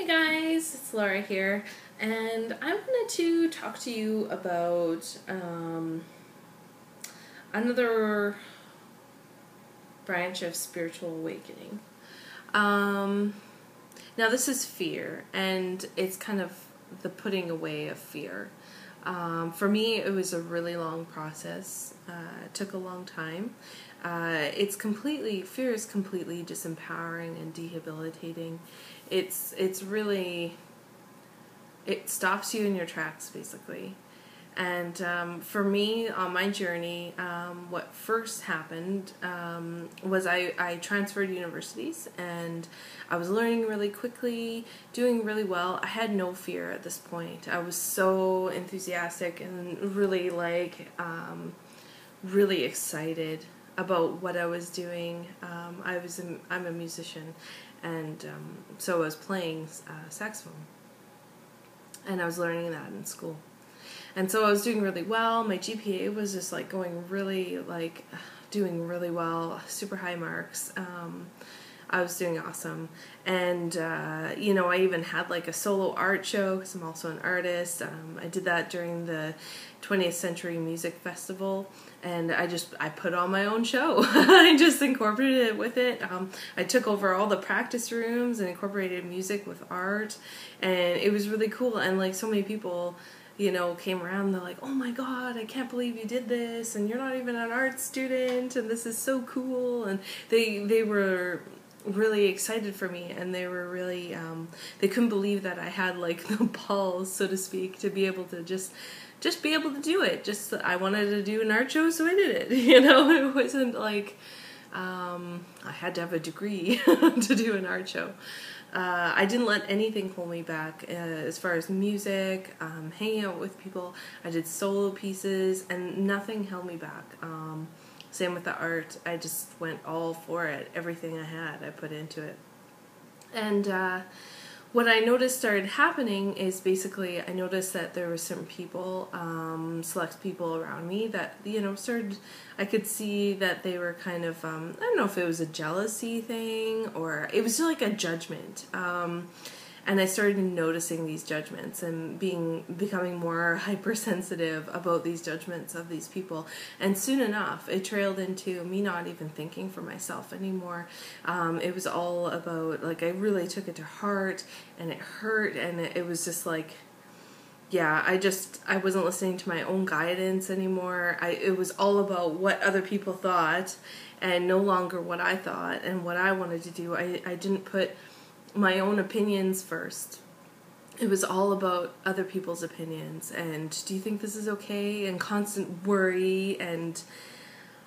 guys, it's Laura here, and I wanted to talk to you about another branch of spiritual awakening. Now this is fear, and it's kind of the putting away of fear. For me, it was a really long process. It took a long time. Fear is completely disempowering and debilitating. It's really, it stops you in your tracks, basically. And for me, on my journey, what first happened was I transferred universities, and I was learning really quickly, doing really well. I had no fear at this point. I was so enthusiastic and really really excited about what I was doing. I'm a musician, and so I was playing saxophone, and I was learning that in school. And so I was doing really well. My GPA was just going really, doing really well, super high marks. I was doing awesome. And, I even had a solo art show because I'm also an artist. I did that during the 20th Century Music Festival. And I put on my own show. I just incorporated it with it. I took over all the practice rooms and incorporated music with art. And it was really cool. And so many people came around, they're like, oh my god, I can't believe you did this, and you're not even an art student, and this is so cool. And they were really excited for me, and they were really, they couldn't believe that I had the balls, so to speak, to be able to just be able to do it. I wanted to do an art show, so I did it, it wasn't I had to have a degree to do an art show. I didn't let anything hold me back as far as music, hanging out with people. I did solo pieces, and nothing held me back. Same with the art. I just went all for it. Everything I had, I put into it. And what I noticed started happening is basically I noticed that there were certain people, select people around me that, I could see that they were kind of, I don't know if it was a jealousy thing or it was just like a judgment. And I started noticing these judgments and becoming more hypersensitive about these judgments of these people. And soon enough, it trailed into me not even thinking for myself anymore. It was all about, I really took it to heart, and it hurt, and it was just I wasn't listening to my own guidance anymore. It was all about what other people thought, and no longer what I thought and what I wanted to do. I didn't put my own opinions first. It was all about other people's opinions, and do you think this is okay, and constant worry, and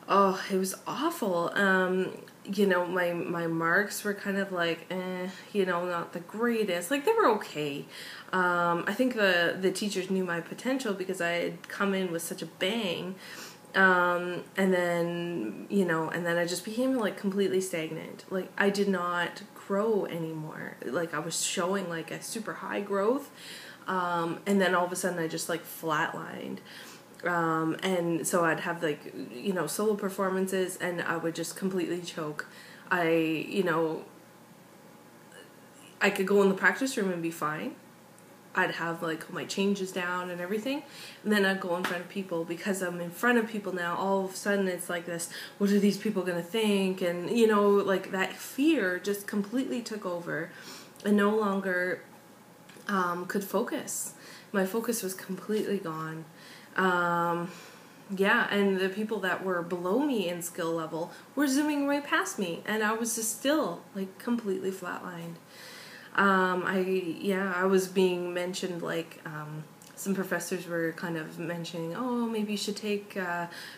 it was awful. My marks were kind of not the greatest. They were okay. I think the teachers knew my potential because I had come in with such a bang. And then I just became completely stagnant. I did not grow anymore. I was showing a super high growth. And then all of a sudden I just flatlined. And so I'd have solo performances, and I would just completely choke. I could go in the practice room and be fine. I'd have my changes down and everything, and then I'd go in front of people. Because I'm in front of people now, all of a sudden it's this, what are these people gonna think? And that fear just completely took over, and no longer could focus. My focus was completely gone. And the people that were below me in skill level were zooming right past me, and I was just still completely flatlined. I was being mentioned, some professors were kind of mentioning, oh, maybe you should take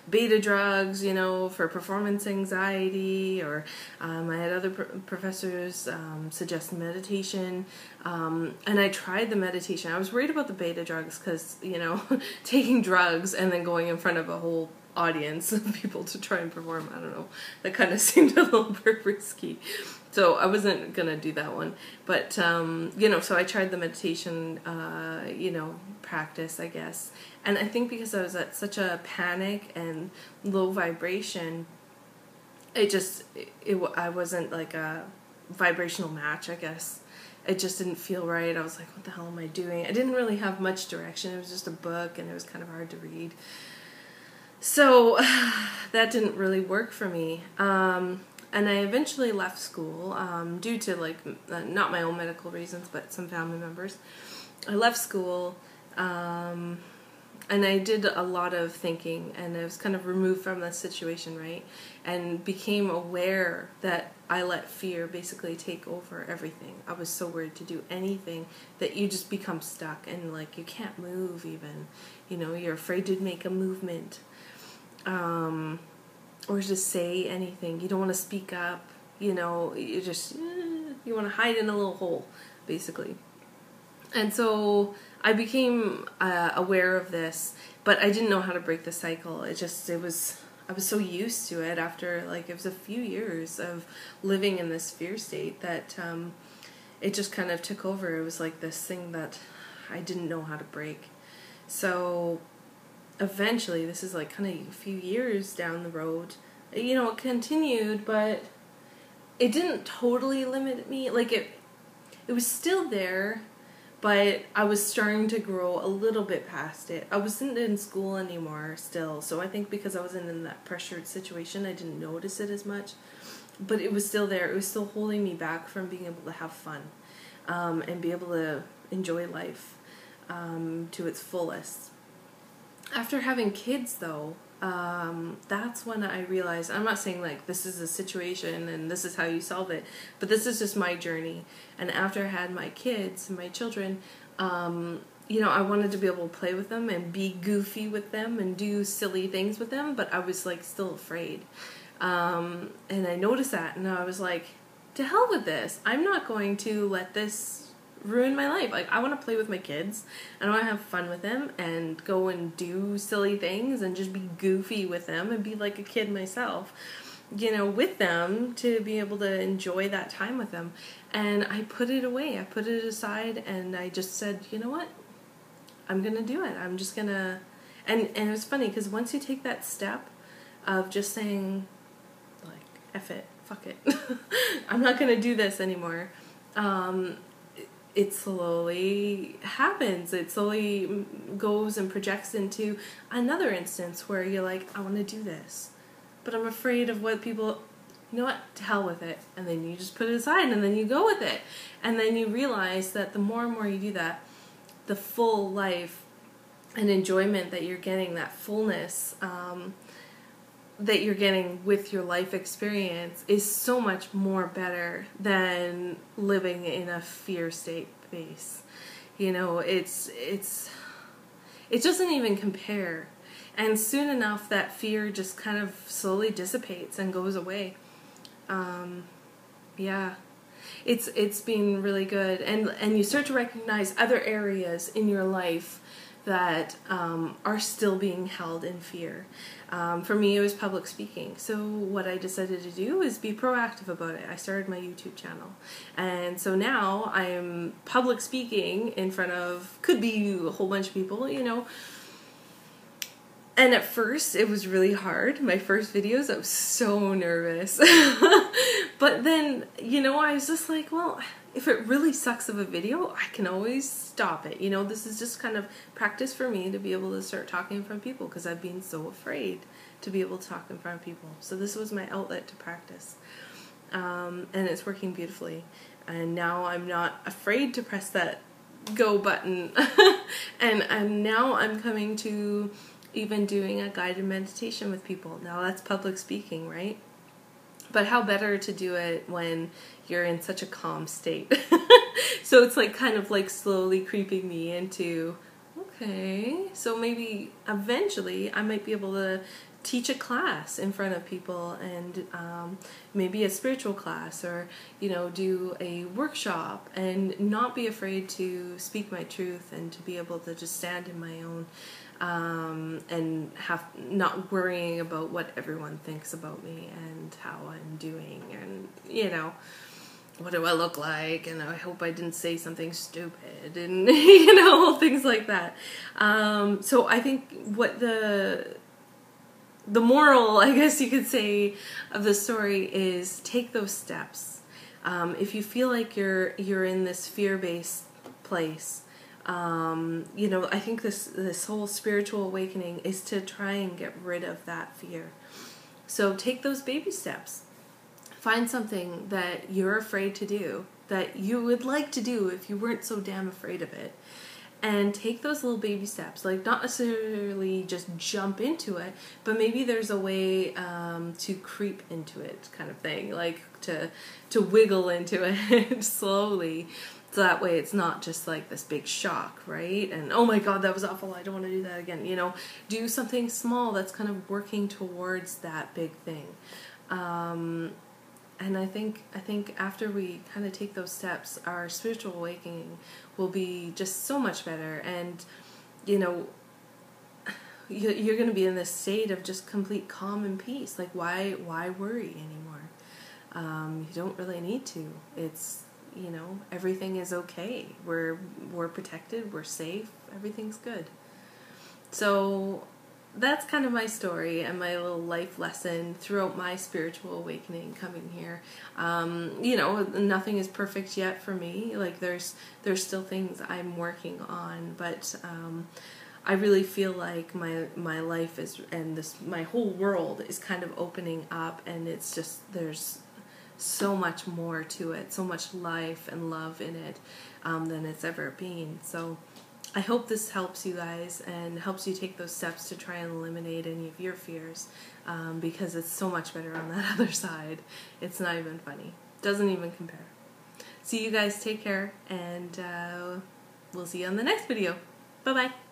beta drugs, for performance anxiety, or I had other professors suggest meditation, and I tried the meditation. I was worried about the beta drugs because, taking drugs and then going in front of a whole audience of people to try and perform, I don't know, that kind of seemed a little bit risky. So I wasn't going to do that one. But, so I tried the meditation, practice, I guess. And I think because I was at such a panic and low vibration, I wasn't a vibrational match, I guess. it just didn't feel right. I was like, what the hell am I doing? I didn't really have much direction. It was just a book, and it was kind of hard to read. So that didn't really work for me. And I eventually left school due to like not my own medical reasons, but some family members. I left school, and I did a lot of thinking, and I was kind of removed from that situation, right? And became aware that I let fear basically take over everything. I was so worried to do anything that you just become stuck, and like you can't move even. You know, you're afraid to make a movement. Or just say anything. You don't want to speak up. You know, you just, you want to hide in a little hole, basically. And so I became aware of this, but I didn't know how to break the cycle. I was so used to it after, like, it was a few years of living in this fear state that it just kind of took over. It was like this thing that I didn't know how to break. So eventually, this is like kind of a few years down the road, you know, it continued, but it didn't totally limit me. Like it was still there, but I was starting to grow a little bit past it. I wasn't in school anymore still, so I think because I wasn't in that pressured situation, I didn't notice it as much, but it was still there. It was still holding me back from being able to have fun and be able to enjoy life to its fullest. After having kids, though, that's when I realized, I'm not saying like this is a situation and this is how you solve it, but this is just my journey. And after I had my kids, my children, you know, I wanted to be able to play with them and be goofy with them and do silly things with them, but I was like still afraid. And I noticed that, and I was like, to hell with this. I'm not going to let this ruin my life. Like, I want to play with my kids, and I want to have fun with them and go and do silly things and just be goofy with them and be like a kid myself, you know, with them, to be able to enjoy that time with them. And I put it away. I put it aside, and I just said, you know what? I'm going to do it. I'm just going to... And it was funny, because once you take that step of just saying, like, F it, fuck it, I'm not going to do this anymore, it slowly happens. It slowly goes and projects into another instance where you're like, I want to do this, but I'm afraid of what people, you know what, to hell with it. And then you just put it aside, and then you go with it. And then you realize that the more and more you do that, the full life and enjoyment that you're getting, that fullness that you're getting with your life experience, is so much more better than living in a fear state base. You know, it doesn't even compare. And soon enough, that fear just kind of slowly dissipates and goes away. Yeah, it's been really good. And you start to recognize other areas in your life that are still being held in fear. For me, it was public speaking. So what I decided to do is be proactive about it. I started my YouTube channel. And so now I'm public speaking in front of, could be a whole bunch of people, you know. And at first, it was really hard. My first videos, I was so nervous. But then, you know, I was just like, well, if it really sucks of a video, I can always stop it. You know, this is just kind of practice for me to be able to start talking in front of people, because I've been so afraid to be able to talk in front of people. So this was my outlet to practice. And it's working beautifully. And now I'm not afraid to press that go button. And now I'm coming to even doing a guided meditation with people. Now that's public speaking, right? But how better to do it when you're in such a calm state. So it's like kind of like slowly creeping me into, okay, so maybe eventually I might be able to teach a class in front of people, and maybe a spiritual class, or, you know, do a workshop, and not be afraid to speak my truth, and to be able to just stand in my own, and not worrying about what everyone thinks about me and how I'm doing, and, you know, what do I look like, and I hope I didn't say something stupid, and, you know, things like that. So I think what the moral, I guess you could say, of the story is take those steps. If you feel like you're in this fear-based place, you know, I think this whole spiritual awakening is to try and get rid of that fear. So take those baby steps. Find something that you're afraid to do, that you would like to do if you weren't so damn afraid of it. And take those little baby steps, like not necessarily just jump into it, but maybe there's a way to creep into it, kind of thing, like to wiggle into it slowly, so that way it's not just like this big shock, right? And oh my God, that was awful, I don't want to do that again. You know, do something small that's kind of working towards that big thing. And I think after we kind of take those steps, our spiritual awakening will be just so much better. And, you know, you're going to be in this state of just complete calm and peace. Like, why worry anymore? You don't really need to. It's, you know, everything is okay. We're protected. We're safe. Everything's good. So that's kind of my story and my little life lesson throughout my spiritual awakening coming here. You know, nothing is perfect yet for me. Like there's still things I'm working on, but I really feel like my life is, and my whole world is kind of opening up, and it's just, there's so much more to it, so much life and love in it than it's ever been. So I hope this helps you guys and helps you take those steps to try and eliminate any of your fears, because it's so much better on that other side. It's not even funny. Doesn't even compare. So you guys take care, and we'll see you on the next video. Bye-bye.